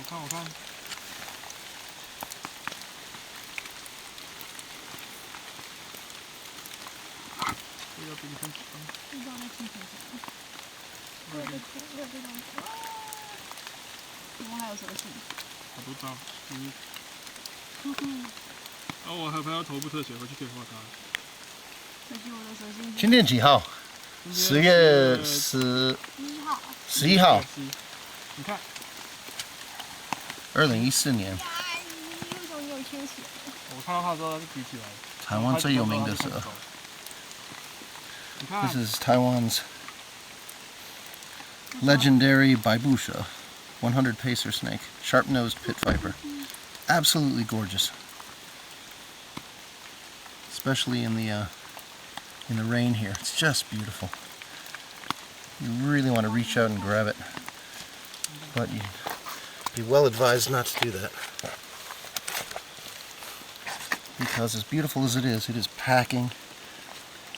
看，我看。这个比你更长。不知道那清楚什么。热的地方。我们还有什么信？好多张，然后我还拍到头部特写，回去可以画它。今天几号？10月11号。你看。2014年。我看到它之后，它就举起来。台湾最有名的蛇。This is Taiwan's legendary baibusha, 100 pacer snake, sharp-nosed pit viper. Absolutely gorgeous, especially in the rain here. It's just beautiful. You really want to reach out and grab it, but you'd be well advised not to do that, because as beautiful as it is packing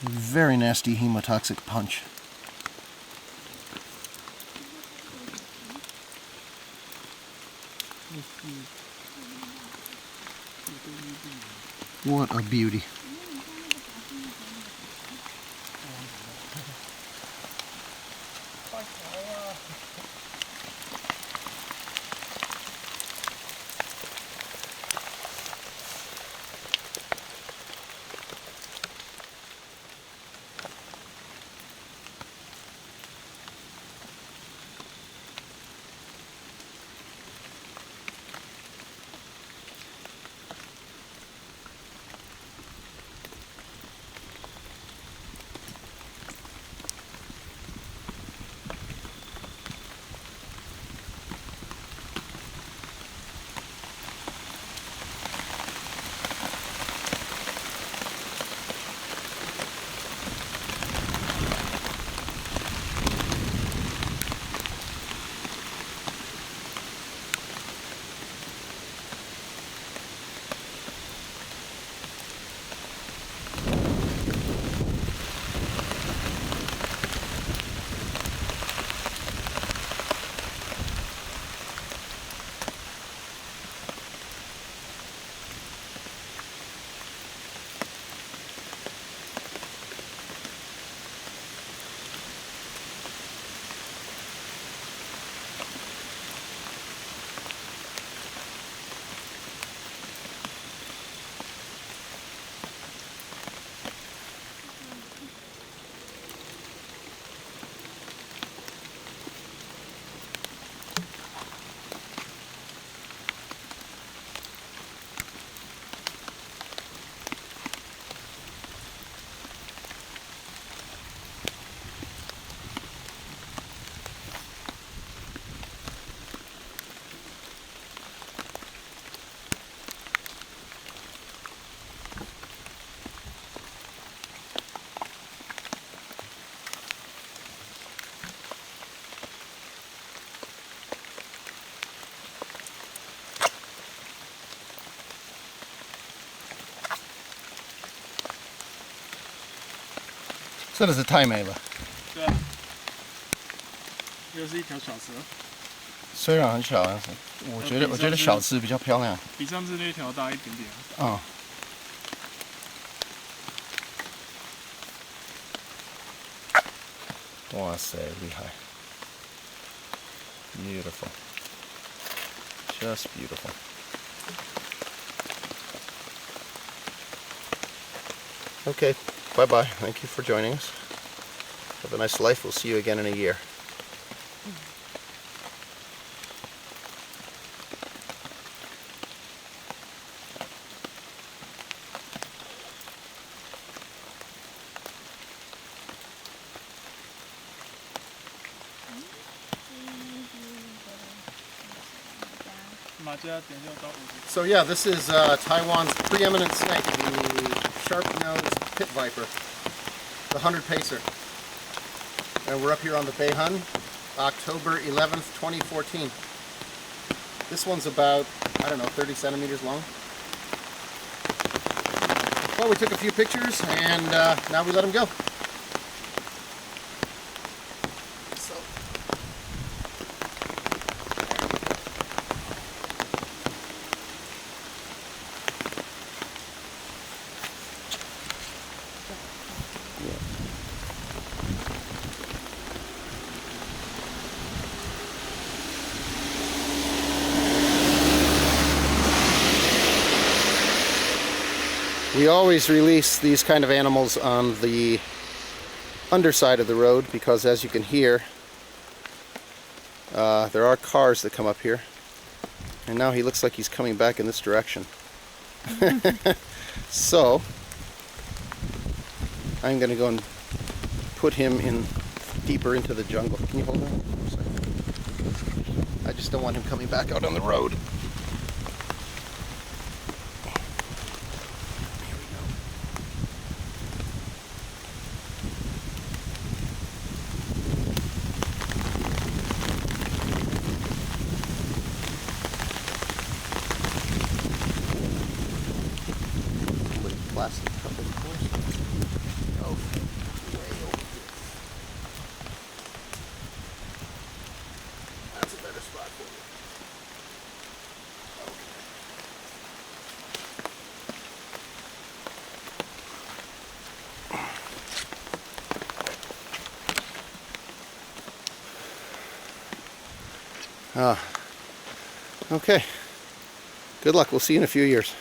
a very nasty hemotoxic punch. What a beauty. This is 太美了。对啊，又是一条小蛇。虽然很小，但是我觉得小只比较漂亮。比上次那条大一点点。嗯。哇塞，厉害 ！Beautiful, just beautiful. Okay, bye-bye. Thank you for joining us. Have a nice life. We'll see you again in a year. So yeah, this is Taiwan's preeminent snake, the sharp-nosed pit viper, the 100 pacer. And we're up here on the Beihun, October 11th, 2014. This one's about, I don't know, 30 centimeters long. Well, we took a few pictures and now we let him go. We always release these kind of animals on the underside of the road because, as you can hear, there are cars that come up here. And now he looks like he's coming back in this direction. So, I'm going to go and put him in deeper into the jungle. Can you hold that for a second? I just don't want him coming back out on the road. Plastic cup, of course. Okay, way over here. That's a better spot for you. Okay. Okay. Good luck. We'll see you in a few years.